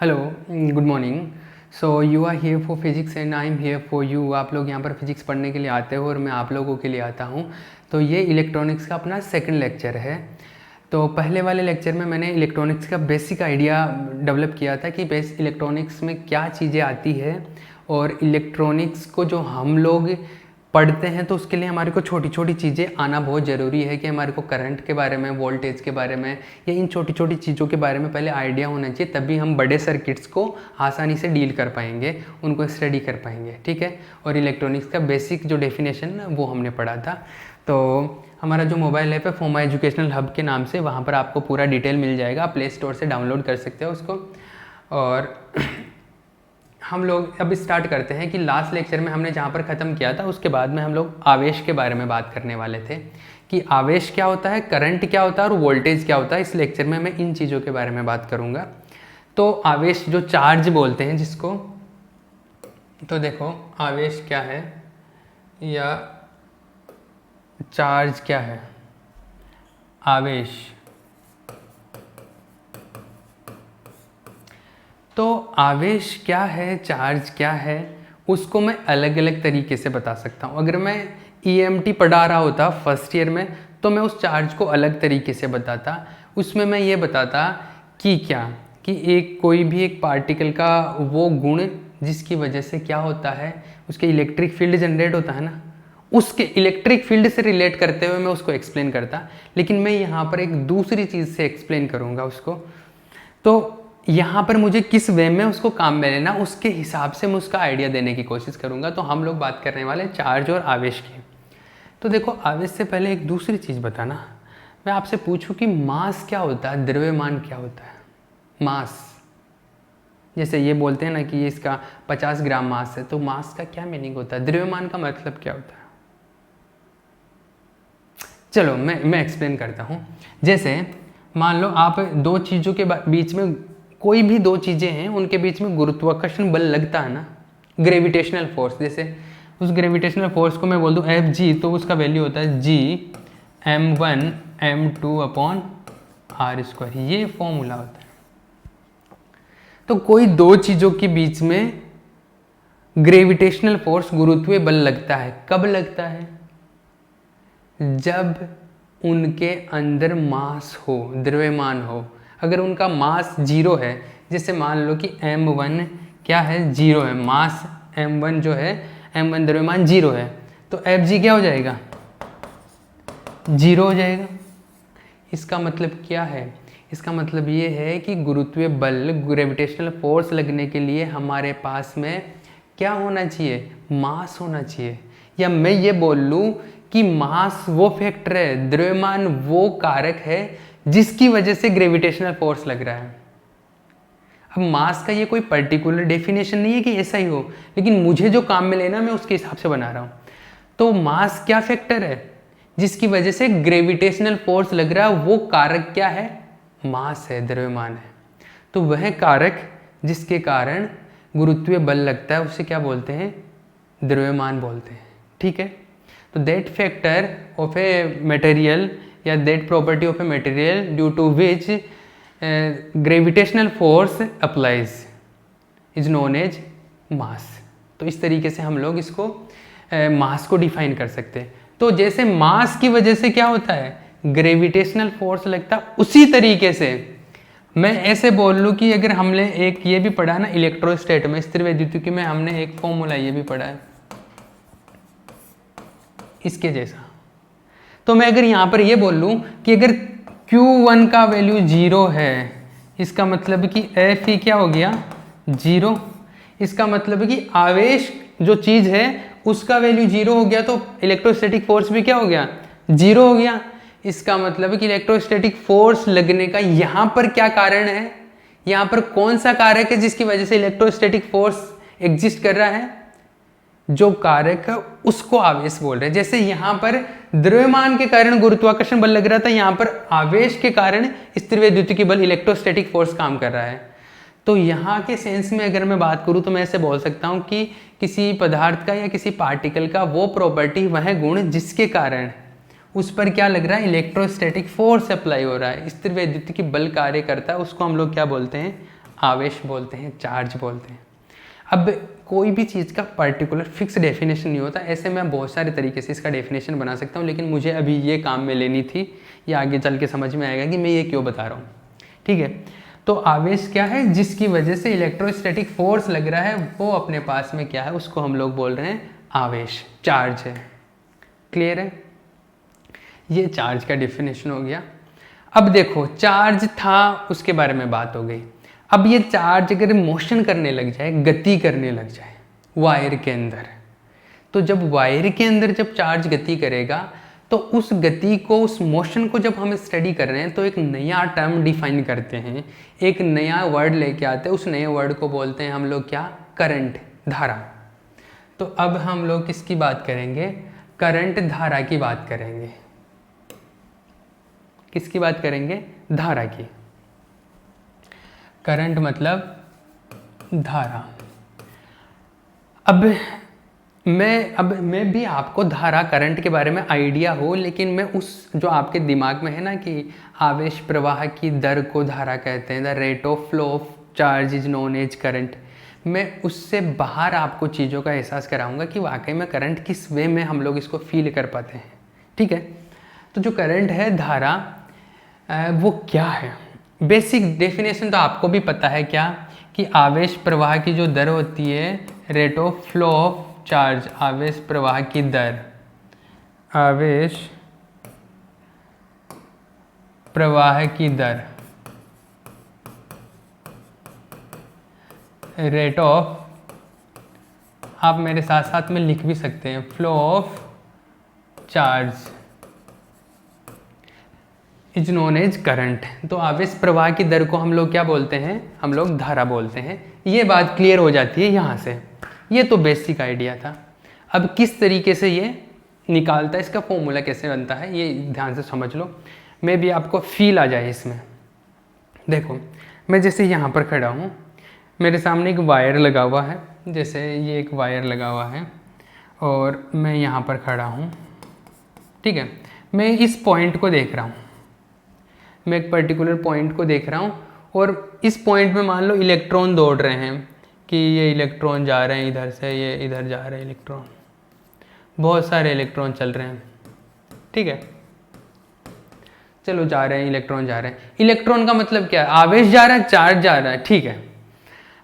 Hello, good morning. So you are here for physics and I am here for you. आप लोग यहाँ पर physics पढ़ने के लिए आते हो और मैं आप लोगों के लिए आता हूँ। तो ये इलेक्ट्रॉनिक्स का अपना सेकंड लेक्चर है। तो पहले वाले लेक्चर में मैंने इलेक्ट्रॉनिक्स का बेसिक आइडिया डेवलप किया था कि बेस इलेक्ट्रॉनिक्स में क्या चीज़ें आती है, और इलेक्ट्रॉनिक्स को जो हम लोग पढ़ते हैं तो उसके लिए हमारे को छोटी छोटी चीज़ें आना बहुत ज़रूरी है कि हमारे को करंट के बारे में, वोल्टेज के बारे में, या इन छोटी छोटी चीज़ों के बारे में पहले आइडिया होना चाहिए, तभी हम बड़े सर्किट्स को आसानी से डील कर पाएंगे, उनको स्टडी कर पाएंगे। ठीक है। और इलेक्ट्रॉनिक्स का बेसिक जो डेफिनेशन वो हमने पढ़ा था। तो हमारा जो मोबाइल ऐप है फोमा एजुकेशनल हब के नाम से, वहाँ पर आपको पूरा डिटेल मिल जाएगा। आप प्ले स्टोर से डाउनलोड कर सकते हो उसको। और हम लोग अब स्टार्ट करते हैं कि लास्ट लेक्चर में हमने जहाँ पर ख़त्म किया था उसके बाद में हम लोग आवेश के बारे में बात करने वाले थे कि आवेश क्या होता है, करंट क्या होता है और वोल्टेज क्या होता है। इस लेक्चर में मैं इन चीज़ों के बारे में बात करूँगा। तो आवेश जो चार्ज बोलते हैं जिसको, तो देखो आवेश क्या है या चार्ज क्या है। आवेश, तो आवेश क्या है, चार्ज क्या है, उसको मैं अलग अलग तरीके से बता सकता हूँ। अगर मैं ईएमटी पढ़ा रहा होता फर्स्ट ईयर में तो मैं उस चार्ज को अलग तरीके से बताता। उसमें मैं ये बताता कि क्या कि एक कोई भी एक पार्टिकल का वो गुण जिसकी वजह से क्या होता है, उसके इलेक्ट्रिक फील्ड जनरेट होता है ना, उसके इलेक्ट्रिक फील्ड से रिलेट करते हुए मैं उसको एक्सप्लेन करता। लेकिन मैं यहाँ पर एक दूसरी चीज़ से एक्सप्लेन करूँगा उसको। तो यहाँ पर मुझे किस वे में उसको काम में लेना, उसके हिसाब से मैं उसका आइडिया देने की कोशिश करूँगा। तो हम लोग बात करने वाले चार्ज और आवेश की। तो देखो आवेश से पहले एक दूसरी चीज़ बताना। मैं आपसे पूछूं कि मास क्या होता है, द्रव्यमान क्या होता है। मास, जैसे ये बोलते हैं ना कि ये इसका 50 ग्राम मास है, तो मास का क्या मीनिंग होता है, द्रव्यमान का मतलब क्या होता है। चलो मैं एक्सप्लेन करता हूँ। जैसे मान लो आप दो चीज़ों के बीच में, कोई भी दो चीज़ें हैं उनके बीच में गुरुत्वाकर्षण बल लगता है ना, ग्रेविटेशनल फोर्स। जैसे उस ग्रेविटेशनल फोर्स को मैं बोल दूँ एफ जी, तो उसका वैल्यू होता है G m1 m2 upon R square. ये फॉर्मूला होता है। तो कोई दो चीज़ों के बीच में ग्रेविटेशनल फोर्स, गुरुत्वीय बल लगता है। कब लगता है? जब उनके अंदर मास हो, द्रव्यमान हो। अगर उनका मास जीरो है, जैसे मान लो कि m1 क्या है, जीरो है, मास m1 जो है, m1 द्रव्यमान जीरो है, तो fg क्या हो जाएगा, जीरो हो जाएगा। इसका मतलब क्या है? इसका मतलब ये है कि गुरुत्वीय बल, ग्रेविटेशनल फोर्स लगने के लिए हमारे पास में क्या होना चाहिए, मास होना चाहिए। या मैं ये बोल लूँ कि मास वो फैक्टर है, द्रव्यमान वो कारक है जिसकी वजह से ग्रेविटेशनल फोर्स लग रहा है। अब मास का ये कोई पर्टिकुलर डेफिनेशन नहीं है कि ऐसा ही हो, लेकिन मुझे जो काम में लेना मैं उसके हिसाब से बना रहा हूँ। तो मास क्या फैक्टर है जिसकी वजह से ग्रेविटेशनल फोर्स लग रहा है, वो कारक क्या है, मास है, द्रव्यमान है। तो वह कारक जिसके कारण गुरुत्वीय बल लगता है उसे क्या बोलते हैं, द्रव्यमान बोलते हैं। ठीक है। तो that factor of a material या that property of a material due to which gravitational force applies is known as mass. तो इस तरीके से हम लोग इसको मास को डिफाइन कर सकते हैं। तो जैसे मास की वजह से क्या होता है, ग्रेविटेशनल फोर्स लगता है, उसी तरीके से मैं ऐसे बोल लूँ कि अगर हमने एक ये भी पढ़ा ना इलेक्ट्रोस्टैट में, स्थिर वैद्युतिकी में हमने एक फॉर्मूला ये भी पढ़ा है इसके जैसा। तो मैं अगर यहाँ पर ये बोल लूँ कि अगर Q1 का वैल्यू जीरो है, इसका मतलब कि F ही क्या हो गया, जीरो। इसका मतलब है कि आवेश जो चीज़ है उसका वैल्यू जीरो हो गया, तो इलेक्ट्रोस्टैटिक फोर्स भी क्या हो गया, जीरो हो गया। इसका मतलब है कि इलेक्ट्रोस्टैटिक फोर्स लगने का यहाँ पर क्या कारण है, यहाँ पर कौन सा कारक है जिसकी वजह से इलेक्ट्रोस्टैटिक फोर्स एग्जिस्ट कर रहा है, जो कारक है उसको आवेश बोल रहे हैं। जैसे यहाँ पर द्रव्यमान के कारण गुरुत्वाकर्षण बल लग रहा था, यहाँ पर आवेश के कारण स्थिर वैद्युतिकी बल, इलेक्ट्रोस्टैटिक फोर्स काम कर रहा है। तो यहाँ के सेंस में अगर मैं बात करूँ तो मैं ऐसे बोल सकता हूँ कि किसी पदार्थ का या किसी पार्टिकल का वो प्रॉपर्टी, वह गुण जिसके कारण उस पर क्या लग रहा है, इलेक्ट्रोस्टैटिक फोर्स अप्लाई हो रहा है, स्थिर वैद्युतिकी बल कार्य करता है, उसको हम लोग क्या बोलते हैं, आवेश बोलते हैं, चार्ज बोलते हैं। अब कोई भी चीज़ का पर्टिकुलर फिक्स डेफिनेशन नहीं होता, ऐसे मैं बहुत सारे तरीके से इसका डेफिनेशन बना सकता हूँ, लेकिन मुझे अभी ये काम में लेनी थी, ये आगे चल के समझ में आएगा कि मैं ये क्यों बता रहा हूँ। ठीक है, तो आवेश क्या है? जिसकी वजह से इलेक्ट्रोस्टैटिक फोर्स लग रहा है वो अपने पास में क्या है, उसको हम लोग बोल रहे हैं आवेश, चार्ज है। क्लियर है? ये चार्ज का डेफिनेशन हो गया। अब देखो, चार्ज था उसके बारे में बात हो गई। अब ये चार्ज अगर मोशन करने लग जाए, गति करने लग जाए वायर के अंदर, तो जब वायर के अंदर जब चार्ज गति करेगा तो उस गति को, उस मोशन को जब हम स्टडी कर रहे हैं तो एक नया टर्म डिफाइन करते हैं, एक नया वर्ड लेके आते हैं। उस नए वर्ड को बोलते हैं हम लोग क्या? करंट, धारा। तो अब हम लोग किसकी बात करेंगे? करंट, धारा की बात करेंगे। किसकी बात करेंगे? धारा की। करंट मतलब धारा। अब मैं भी आपको धारा, करंट के बारे में आइडिया हो, लेकिन मैं उस जो आपके दिमाग में है ना कि आवेश प्रवाह की दर को धारा कहते हैं, the rate of flow of charge is known as current, मैं उससे बाहर आपको चीज़ों का एहसास कराऊंगा कि वाकई में करंट किस वे में हम लोग इसको फील कर पाते हैं। ठीक है, तो जो करंट है, धारा, वो क्या है? बेसिक डेफिनेशन तो आपको भी पता है क्या, कि आवेश प्रवाह की जो दर होती है, rate of flow of charge, आवेश प्रवाह की दर, आवेश प्रवाह की दर, रेट ऑफ, आप मेरे साथ साथ में लिख भी सकते हैं, flow of charge is known as current. तो आवेश प्रवाह की दर को हम लोग क्या बोलते हैं? हम लोग धारा बोलते हैं। ये बात क्लियर हो जाती है यहाँ से। ये तो बेसिक आइडिया था। अब किस तरीके से ये निकालता है, इसका फॉर्मूला कैसे बनता है, ये ध्यान से समझ लो, मैं भी आपको फील आ जाए इसमें। देखो, मैं जैसे यहाँ पर खड़ा हूँ, मेरे सामने एक वायर लगा हुआ है, जैसे ये एक वायर लगा हुआ है और मैं यहाँ पर खड़ा हूँ। ठीक है, मैं इस पॉइंट को देख रहा हूँ, मैं एक पर्टिकुलर पॉइंट को देख रहा हूँ और इस पॉइंट में मान लो इलेक्ट्रॉन दौड़ रहे हैं कि ये इलेक्ट्रॉन जा रहे हैं इधर से, ये इधर जा रहे हैं इलेक्ट्रॉन, बहुत सारे इलेक्ट्रॉन चल रहे हैं। ठीक है, चलो जा रहे हैं इलेक्ट्रॉन, जा रहे हैं। इलेक्ट्रॉन का मतलब क्या है? आवेश जा रहा है, चार्ज जा रहा है। ठीक है,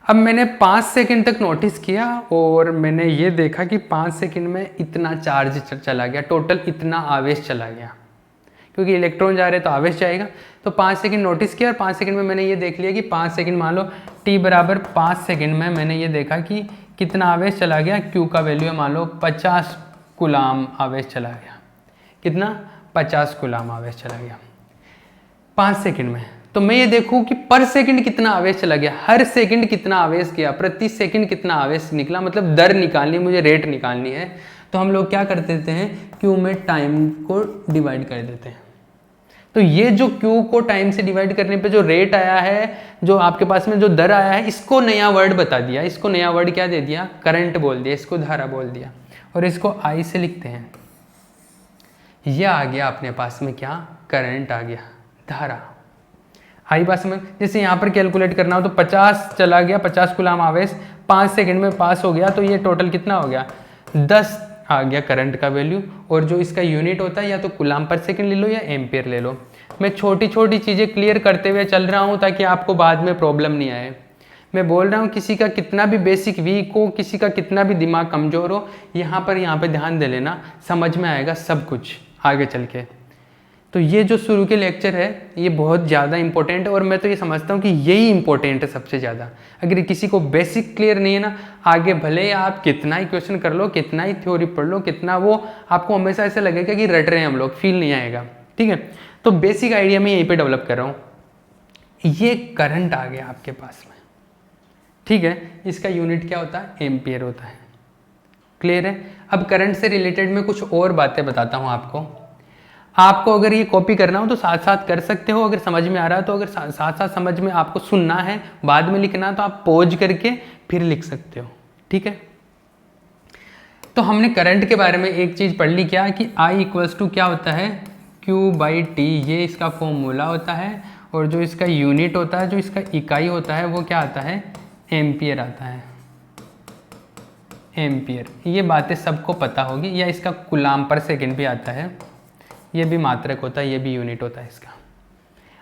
अब मैंने 5 सेकंड तक नोटिस किया और मैंने ये देखा कि 5 सेकंड में इतना चार्ज चला गया, टोटल इतना आवेश चला गया, क्योंकि इलेक्ट्रॉन जा रहे हैं तो आवेश जाएगा। तो 5 सेकंड नोटिस किया और 5 सेकंड में मैंने ये देख लिया कि 5 सेकंड, मान लो t बराबर 5 सेकंड में मैंने ये देखा कि कितना आवेश चला गया। q का वैल्यू है मान लो 50 कूलाम आवेश चला गया। कितना? 50 कूलाम आवेश चला गया 5 सेकंड में। तो मैं ये देखूँ कि पर सेकंड कितना आवेश चला गया, हर सेकंड कितना आवेश गया, प्रति सेकंड कितना आवेश निकला, मतलब दर निकालनी है मुझे, रेट निकालनी है। तो हम लोग क्या कर देते हैं, Q में टाइम को डिवाइड कर देते हैं। तो ये जो Q को टाइम से डिवाइड करने पे जो रेट आया है, जो आपके पास में जो दर आया है, इसको नया वर्ड बता दिया। इसको नया वर्ड क्या दे दिया? करंट बोल दिया, इसको धारा बोल दिया और इसको I से लिखते हैं। ये आ गया अपने पास में क्या? करंट आ गया, धारा। आई बात समझ? जैसे यहाँ पर कैलकुलेट करना हो तो 50 चला गया, 50 कूलाम आवेश 5 सेकंड में पास हो गया, तो ये टोटल कितना हो गया? 10 आ गया करंट का वैल्यू। और जो इसका यूनिट होता है या तो कूलाम पर सेकंड ले लो या एम्पियर ले लो। मैं छोटी छोटी चीज़ें क्लियर करते हुए चल रहा हूँ ताकि आपको बाद में प्रॉब्लम नहीं आए। मैं बोल रहा हूँ किसी का कितना भी बेसिक वीक हो, किसी का कितना भी दिमाग कमज़ोर हो, यहाँ पे ध्यान दे लेना, समझ में आएगा सब कुछ आगे चल के। तो ये जो शुरू के लेक्चर है ये बहुत ज़्यादा इंपॉर्टेंट है और मैं तो ये समझता हूँ कि यही इंपॉर्टेंट है सबसे ज़्यादा। अगर किसी को बेसिक क्लियर नहीं है ना, आगे भले ही आप कितना ही क्वेश्चन कर लो, कितना ही थ्योरी पढ़ लो, कितना वो, आपको हमेशा ऐसा लगेगा कि रट रहे हैं हम लोग, फील नहीं आएगा। ठीक है, तो बेसिक आइडिया मैं यहीं पर डेवलप कर रहा हूँ। ये करंट आ गया आपके पास में। ठीक है, इसका यूनिट क्या होता है? एम्पियर होता है। क्लियर है? अब करंट से रिलेटेड मैं कुछ और बातें बताता हूँ आपको। आपको अगर ये कॉपी करना हो तो साथ साथ कर सकते हो, अगर समझ में आ रहा है तो। अगर साथ साथ समझ में आपको सुनना है, बाद में लिखना, तो आप पॉज करके फिर लिख सकते हो। ठीक है, तो हमने करंट के बारे में एक चीज़ पढ़ ली क्या, कि I इक्वल्स टू क्या होता है? Q/T, ये इसका फॉर्मूला होता है। और जो इसका यूनिट होता है, जो इसका इकाई होता है वो क्या आता है, एम्पियर आता है, एम्पियर। ये बातें सबको पता होगी। या इसका कूलाम पर सेकंड भी आता है, ये भी मात्रक होता है, ये भी यूनिट होता है इसका।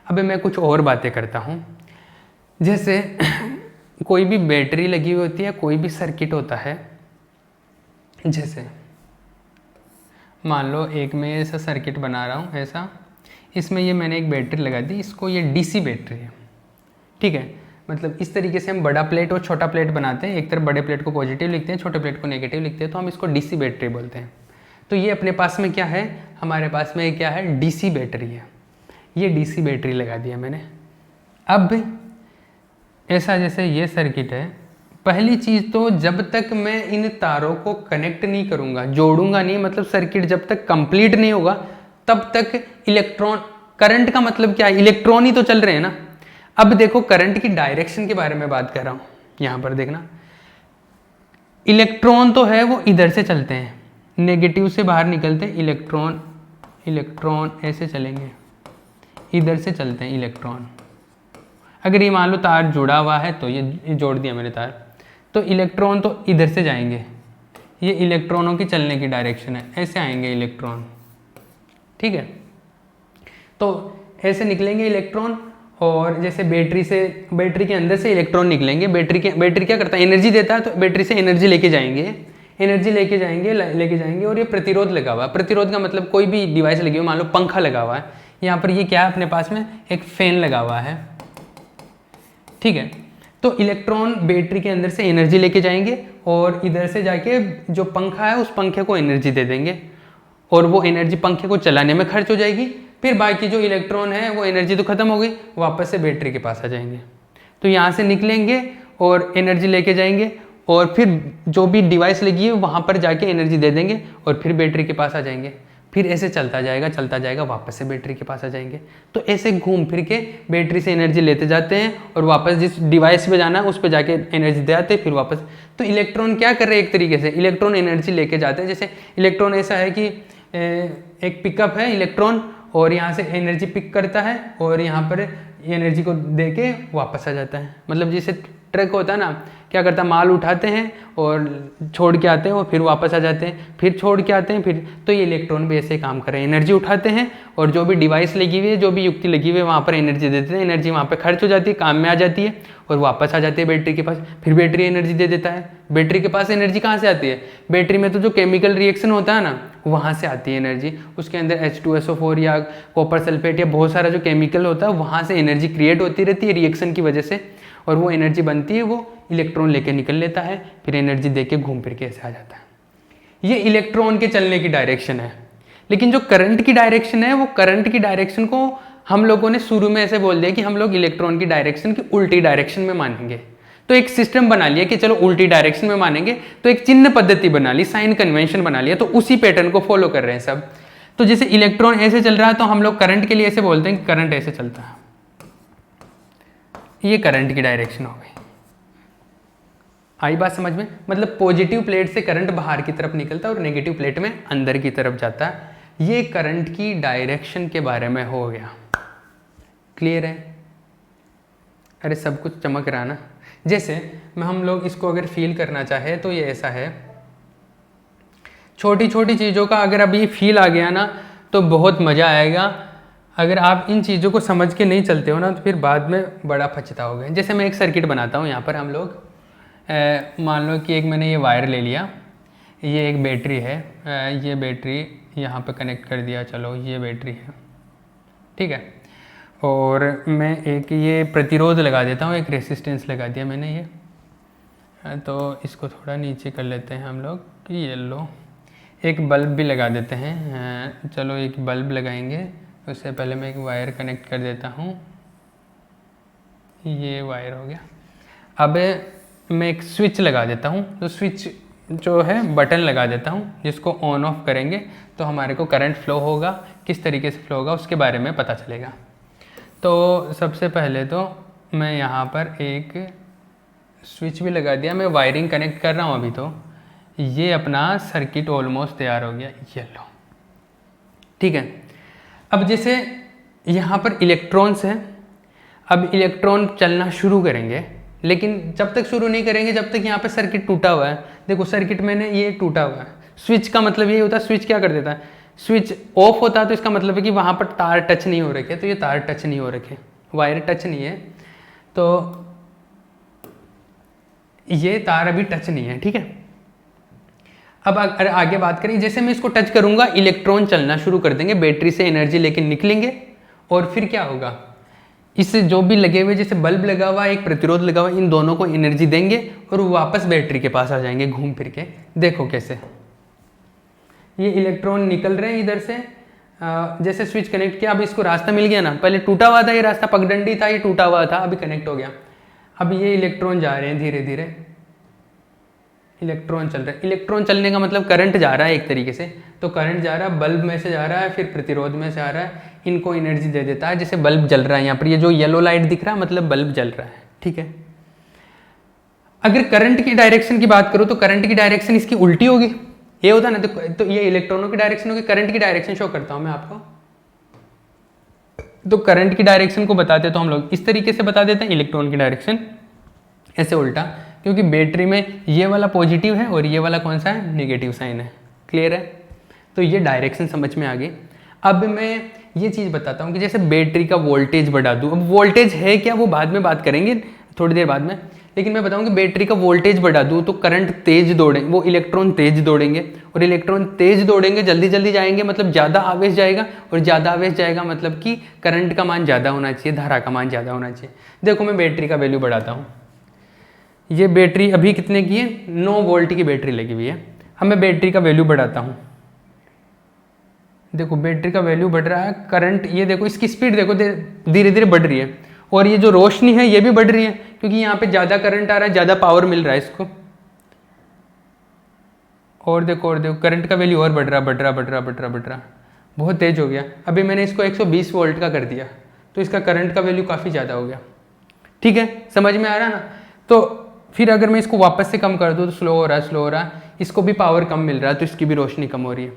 अब मैं कुछ और बातें करता हूँ। जैसे कोई भी बैटरी लगी हुई होती है, कोई भी सर्किट होता है, जैसे मान लो एक मैं ऐसा सर्किट बना रहा हूँ ऐसा, इसमें ये मैंने एक बैटरी लगा दी, इसको ये डीसी बैटरी है, ठीक है। मतलब इस तरीके से हम बड़ा प्लेट और छोटा प्लेट बनाते हैं, एक तरफ बड़े प्लेट को पॉजिटिव लिखते हैं, छोटे प्लेट को नेगेटिव लिखते हैं, तो हम इसको डीसी बैटरी बोलते हैं। तो ये अपने पास में क्या है, हमारे पास में क्या है, डीसी बैटरी है। ये डीसी बैटरी लगा दिया मैंने। अब ऐसा जैसे ये सर्किट है, पहली चीज़ तो जब तक मैं इन तारों को कनेक्ट नहीं करूँगा, जोड़ूंगा नहीं, मतलब सर्किट जब तक कंप्लीट नहीं होगा तब तक इलेक्ट्रॉन, करंट का मतलब क्या है, इलेक्ट्रॉन ही तो चल रहे हैं ना। अब देखो करंट की डायरेक्शन के बारे में बात कर रहा हूँ, यहाँ पर देखना, इलेक्ट्रॉन तो है वो इधर से चलते हैं, नेगेटिव से बाहर निकलते हैं, इलेक्ट्रॉन ऐसे चलेंगे, इधर से चलते हैं इलेक्ट्रॉन। अगर ये मान लो तार जुड़ा हुआ है तो ये जोड़ दिया मैंने तार, तो इलेक्ट्रॉन तो इधर से जाएंगे, ये इलेक्ट्रॉनों की चलने की डायरेक्शन है, ऐसे आएंगे इलेक्ट्रॉन, ठीक है। तो ऐसे निकलेंगे इलेक्ट्रॉन, और जैसे बैटरी के अंदर से इलेक्ट्रॉन निकलेंगे, बैटरी क्या करता है, एनर्जी देता है, तो बैटरी से एनर्जी लेके जाएंगे और ये प्रतिरोध लगा हुआ है। प्रतिरोध का मतलब कोई भी डिवाइस लगी हुई, मान लो पंखा लगा हुआ है, यहाँ पर ये क्या है अपने पास में, एक फैन लगा हुआ है, ठीक है। तो इलेक्ट्रॉन बैटरी के अंदर से एनर्जी लेके जाएंगे और इधर से जाके जो पंखा है उस पंखे को एनर्जी दे देंगे, और वो एनर्जी पंखे को चलाने में खर्च हो जाएगी। फिर बाकी जो इलेक्ट्रॉन है वो एनर्जी तो खत्म हो गई, वापस से बैटरी के पास आ जाएंगे। तो यहाँ से निकलेंगे और एनर्जी लेके जाएंगे, और फिर जो भी डिवाइस लगी है वहाँ पर जाके एनर्जी दे देंगे और फिर बैटरी के पास आ जाएंगे। फिर ऐसे चलता जाएगा, वापस से बैटरी के पास आ जाएंगे। तो ऐसे घूम फिर के बैटरी से एनर्जी लेते जाते हैं और वापस जिस डिवाइस पे जाना है उस पे जाके एनर्जी दे आते हैं, फिर वापस। तो इलेक्ट्रॉन क्या कर रहे हैं, एक तरीके से इलेक्ट्रॉन एनर्जी लेके जाते हैं। जैसे इलेक्ट्रॉन ऐसा है कि एक पिकअप है इलेक्ट्रॉन, और यहाँ से एनर्जी पिक करता है और यहाँ पर एनर्जी को दे के वापस आ जाता है। मतलब जैसे ट्रक होता है ना, क्या करता है, माल उठाते हैं और छोड़ के आते हैं और फिर वापस आ जाते हैं, फिर छोड़ के आते हैं, फिर। तो ये इलेक्ट्रॉन भी ऐसे काम कर रहे हैं, एनर्जी उठाते हैं और जो भी डिवाइस लगी हुई है, जो भी युक्ति लगी हुई है वहाँ पर एनर्जी देते हैं, एनर्जी वहाँ पर खर्च हो जाती है, काम में आ जाती है और वापस आ जाती है बैटरी के पास। फिर बैटरी एनर्जी दे देता है। बैटरी के पास एनर्जी कहाँ से आती है, बैटरी में तो जो केमिकल रिएक्शन होता है ना वहाँ से आती है एनर्जी। उसके अंदर H2SO4 या कॉपर सल्फेट या बहुत सारा जो केमिकल होता है वहाँ से एनर्जी क्रिएट होती रहती है रिएक्शन की वजह से, और वो एनर्जी बनती है, वो इलेक्ट्रॉन लेके निकल लेता है, फिर एनर्जी देके घूम फिर के ऐसे आ जाता है। ये इलेक्ट्रॉन के चलने की डायरेक्शन है। लेकिन जो करंट की डायरेक्शन है, वो करंट की डायरेक्शन को हम लोगों ने शुरू में ऐसे बोल दिया कि हम लोग इलेक्ट्रॉन की डायरेक्शन की उल्टी डायरेक्शन में मानेंगे। तो एक सिस्टम बना लिया कि चलो उल्टी डायरेक्शन में मानेंगे, तो एक चिन्ह पद्धति बना ली, साइन कन्वेंशन बना लिया, तो उसी पैटर्न को फॉलो कर रहे हैं सब। तो जैसे इलेक्ट्रॉन ऐसे चल रहा है तो हम लोग करंट के लिए ऐसे बोलते हैं कि करंट ऐसे चलता है, ये करंट की डायरेक्शन हो गई। आई बात समझ में? मतलब पॉजिटिव प्लेट से करंट बाहर की तरफ निकलता है और नेगेटिव प्लेट में अंदर की तरफ जाता है। ये करंट की डायरेक्शन के बारे में हो गया। क्लियर है? अरे सब कुछ चमक रहा ना। जैसे हम लोग इसको अगर फील करना चाहे तो ये ऐसा है, छोटी छोटी चीज़ों का अगर अब ये फील आ गया ना तो बहुत मज़ा आएगा। अगर आप इन चीज़ों को समझ के नहीं चलते हो ना तो फिर बाद में बड़ा पछताओगे। जैसे मैं एक सर्किट बनाता हूँ, यहाँ पर हम लोग मान लो कि एक मैंने ये वायर ले लिया, ये एक बैटरी है, ये बैटरी यहाँ पे कनेक्ट कर दिया, चलो ये बैटरी है, ठीक है। और मैं एक ये प्रतिरोध लगा देता हूँ, एक रेसिस्टेंस लगा दिया मैंने ये, तो इसको थोड़ा नीचे कर लेते हैं हम लोग कि ये लो। एक बल्ब भी लगा देते हैं, चलो एक बल्ब लगाएंगे। उससे पहले मैं एक वायर कनेक्ट कर देता हूँ, ये वायर हो गया। अब मैं एक स्विच लगा देता हूँ, तो स्विच जो है बटन लगा देता हूँ, जिसको ऑन ऑफ करेंगे तो हमारे को करंट फ्लो होगा। किस तरीके से फ्लो होगा उसके बारे में पता चलेगा। तो सबसे पहले तो मैं यहाँ पर एक स्विच भी लगा दिया, मैं वायरिंग कनेक्ट कर रहा हूँ अभी। तो ये अपना सर्किट ऑलमोस्ट तैयार हो गया, ये लो, ठीक है। अब जैसे यहाँ पर इलेक्ट्रॉन्स हैं, अब इलेक्ट्रॉन चलना शुरू करेंगे, लेकिन जब तक शुरू नहीं करेंगे जब तक यहाँ पे सर्किट टूटा हुआ है। देखो सर्किट मैंने ये टूटा हुआ है। स्विच का मतलब ये होता है, स्विच क्या कर देता है, स्विच ऑफ होता है तो इसका मतलब है कि वहाँ पर तार टच नहीं हो रखे, तो ये तार टच नहीं हो रखे, वायर टच नहीं है, तो ये तार अभी टच नहीं है, ठीक है। अब अगर आगे बात करें, जैसे मैं इसको टच करूंगा इलेक्ट्रॉन चलना शुरू कर देंगे, बैटरी से एनर्जी लेके निकलेंगे, और फिर क्या होगा, इससे जो भी लगे हुए, जैसे बल्ब लगा हुआ एक प्रतिरोध लगा हुआ, इन दोनों को एनर्जी देंगे और वो वापस बैटरी के पास आ जाएंगे घूम फिर के। देखो कैसे ये इलेक्ट्रॉन निकल रहे हैं इधर से, जैसे स्विच कनेक्ट किया, अब इसको रास्ता मिल गया ना, पहले टूटा हुआ था ये रास्ता, पगडंडी था, ये टूटा हुआ था, अभी कनेक्ट हो गया। अब ये इलेक्ट्रॉन जा रहे हैं धीरे धीरे, इलेक्ट्रॉन चल रहा है। इलेक्ट्रॉन चलने का मतलब करंट जा रहा है एक तरीके से, तो करंट जा रहा है, बल्ब में से जा रहा है, फिर प्रतिरोध में से आ रहा है, इनको एनर्जी दे देता है। जैसे बल्ब जल रहा है, यहाँ पर ये जो येलो लाइट दिख रहा है मतलब बल्ब जल रहा है, ठीक है। अगर करंट की डायरेक्शन की बात करूँ तो करंट की डायरेक्शन इसकी उल्टी होगी, ये होता ना, तो ये इलेक्ट्रॉनों की डायरेक्शन होगी, करंट की डायरेक्शन शो करता हूँ मैं आपको। तो करंट की डायरेक्शन को बताते तो हम लोग इस तरीके से बता देते हैं, इलेक्ट्रॉन की डायरेक्शन ऐसे उल्टा, क्योंकि बैटरी में ये वाला पॉजिटिव है और ये वाला कौन सा है, नेगेटिव साइन है। क्लियर है, तो ये डायरेक्शन समझ में आ गई। अब मैं ये चीज़ बताता हूँ कि जैसे बैटरी का वोल्टेज बढ़ा दूँ, अब वोल्टेज है क्या वो बाद में बात करेंगे थोड़ी देर बाद में, लेकिन मैं बताऊँ कि बैटरी का वोल्टेज बढ़ा दूँ तो करंट तेज दौड़े, वो इलेक्ट्रॉन तेज दौड़ेंगे, और इलेक्ट्रॉन तेज दौड़ेंगे जल्दी जल्दी जाएंगे, मतलब ज़्यादा आवेश जाएगा, और ज़्यादा आवेश जाएगा मतलब कि करंट का मान ज़्यादा होना चाहिए, धारा का मान ज़्यादा होना चाहिए। देखो मैं बैटरी का वैल्यू बढ़ाता हूँ, ये बैटरी अभी कितने की है, 9 वोल्ट की बैटरी लगी हुई है। अब मैं बैटरी का वैल्यू बढ़ाता हूँ, देखो बैटरी का वैल्यू बढ़ रहा है, करंट ये देखो इसकी स्पीड देखो धीरे धीरे बढ़ रही है, और ये जो रोशनी है ये भी बढ़ रही है, क्योंकि यहाँ पे ज़्यादा करंट आ रहा है, ज़्यादा पावर मिल रहा है इसको। और देखो करंट का वैल्यू और बढ़ रहा, बहुत तेज हो गया। अभी मैंने इसको 120 वोल्ट का कर दिया, तो इसका करंट का वैल्यू काफ़ी ज़्यादा हो गया, ठीक है, समझ में आ रहा है ना। तो फिर अगर मैं इसको वापस से कम कर दूँ तो स्लो हो रहा है, इसको भी पावर कम मिल रहा है, तो इसकी भी रोशनी कम हो रही है।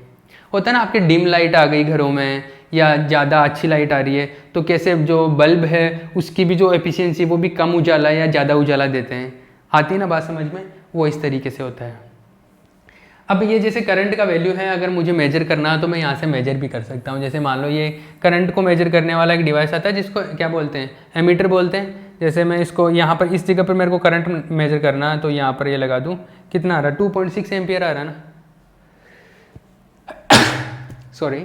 होता है ना, आपके डिम लाइट आ गई घरों में, या ज़्यादा अच्छी लाइट आ रही है, तो कैसे जो बल्ब है उसकी भी जो एफिशिएंसी वो भी कम उजाला या ज़्यादा उजाला देते हैं, आती है ना बात समझ में, वो इस तरीके से होता है। अब ये जैसे करंट का वैल्यू है, अगर मुझे मेजर करना है तो मैं यहाँ से मेजर भी कर सकता हूँ। जैसे मान लो ये करंट को मेजर करने वाला एक डिवाइस आता है जिसको क्या बोलते हैं, एमीटर बोलते हैं। जैसे मैं इसको यहाँ पर इस जगह पर मेरे को करंट मेजर करना है, तो यहाँ पर ये लगा दूँ, कितना आ रहा है, 2.6 एम्पियर आ रहा है ना, सॉरी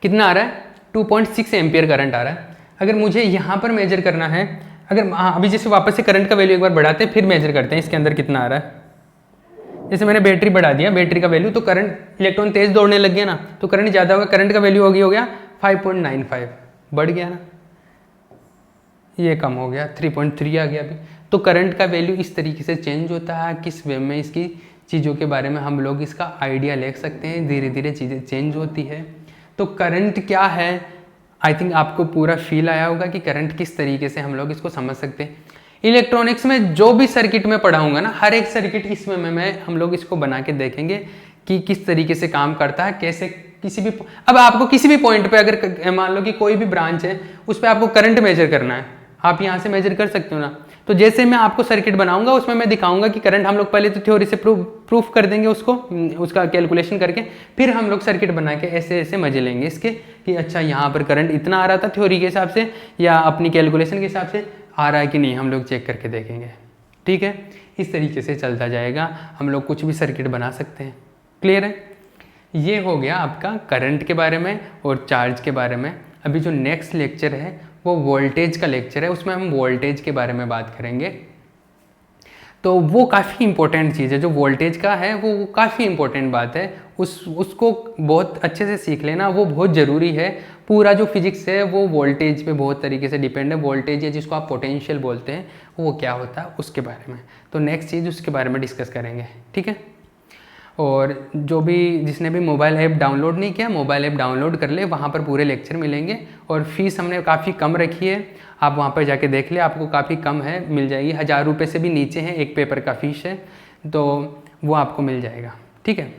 कितना आ रहा है, 2.6 एम्पियर करंट आ रहा है। अगर मुझे यहाँ पर मेजर करना है, अगर हाँ अभी जैसे वापस से करंट का वैल्यू एक बार बढ़ाते हैं, फिर मेजर करते हैं इसके अंदर कितना आ रहा है। जैसे मैंने बैटरी बढ़ा दिया, बैटरी का वैल्यू, तो करंट इलेक्ट्रॉन तेज दौड़ने लग गया ना, तो करंट ज़्यादा होगा, करंट का वैल्यू हो गया 5.95, बढ़ गया ना, ये कम हो गया 3.3 आ गया अभी। तो करंट का वैल्यू इस तरीके से चेंज होता है, किस वे में इसकी चीज़ों के बारे में हम लोग इसका आइडिया ले सकते हैं, धीरे धीरे चीज़ें चेंज होती है। तो करंट क्या है, आई थिंक आपको पूरा फील आया होगा कि करंट किस तरीके से हम लोग इसको समझ सकते हैं। इलेक्ट्रॉनिक्स में जो भी सर्किट में पढ़ाऊंगा ना, हर एक सर्किट इसमें मैं हम लोग इसको बना के देखेंगे कि किस तरीके से काम करता है, कैसे किसी भी, अब आपको किसी भी पॉइंट पे अगर मान लो कि कोई भी ब्रांच है उस पर आपको करंट मेजर करना है, आप यहाँ से मेजर कर सकते हो ना। तो जैसे मैं आपको सर्किट बनाऊंगा उसमें मैं दिखाऊंगा कि करंट, हम लोग पहले तो थ्योरी से प्रूफ कर देंगे उसको, उसका कैलकुलेशन करके, फिर हम लोग सर्किट बना के ऐसे ऐसे मजे लेंगे इसके कि अच्छा यहाँ पर करंट इतना आ रहा था थ्योरी के हिसाब से या अपनी कैलकुलेशन के हिसाब से आ रहा है कि नहीं, हम लोग चेक करके देखेंगे। ठीक है, इस तरीके से चलता जाएगा, हम लोग कुछ भी सर्किट बना सकते हैं। क्लियर है, ये हो गया आपका करंट के बारे में और चार्ज के बारे में। अभी जो नेक्स्ट लेक्चर है वो वोल्टेज का लेक्चर है, उसमें हम वोल्टेज के बारे में बात करेंगे। तो वो काफ़ी इंपॉर्टेंट चीज़ है, जो वोल्टेज का है वो काफ़ी इंपॉर्टेंट बात है, उसको बहुत अच्छे से सीख लेना, वो बहुत ज़रूरी है। पूरा जो फिजिक्स है वो वोल्टेज पे बहुत तरीके से डिपेंड है। वोल्टेज है जिसको आप पोटेंशियल बोलते हैं, वो क्या होता है उसके बारे में, तो नेक्स्ट चीज़ उसके बारे में डिस्कस करेंगे। ठीक है, और जो भी जिसने भी मोबाइल ऐप डाउनलोड नहीं किया, मोबाइल ऐप डाउनलोड कर ले, वहाँ पर पूरे लेक्चर मिलेंगे। और फीस हमने काफ़ी कम रखी है, आप वहाँ पर जाके देख ले, आपको काफ़ी कम है, मिल जाएगी। 1000 रुपये से भी नीचे है, एक पेपर का फीस है, तो वो आपको मिल जाएगा। ठीक है।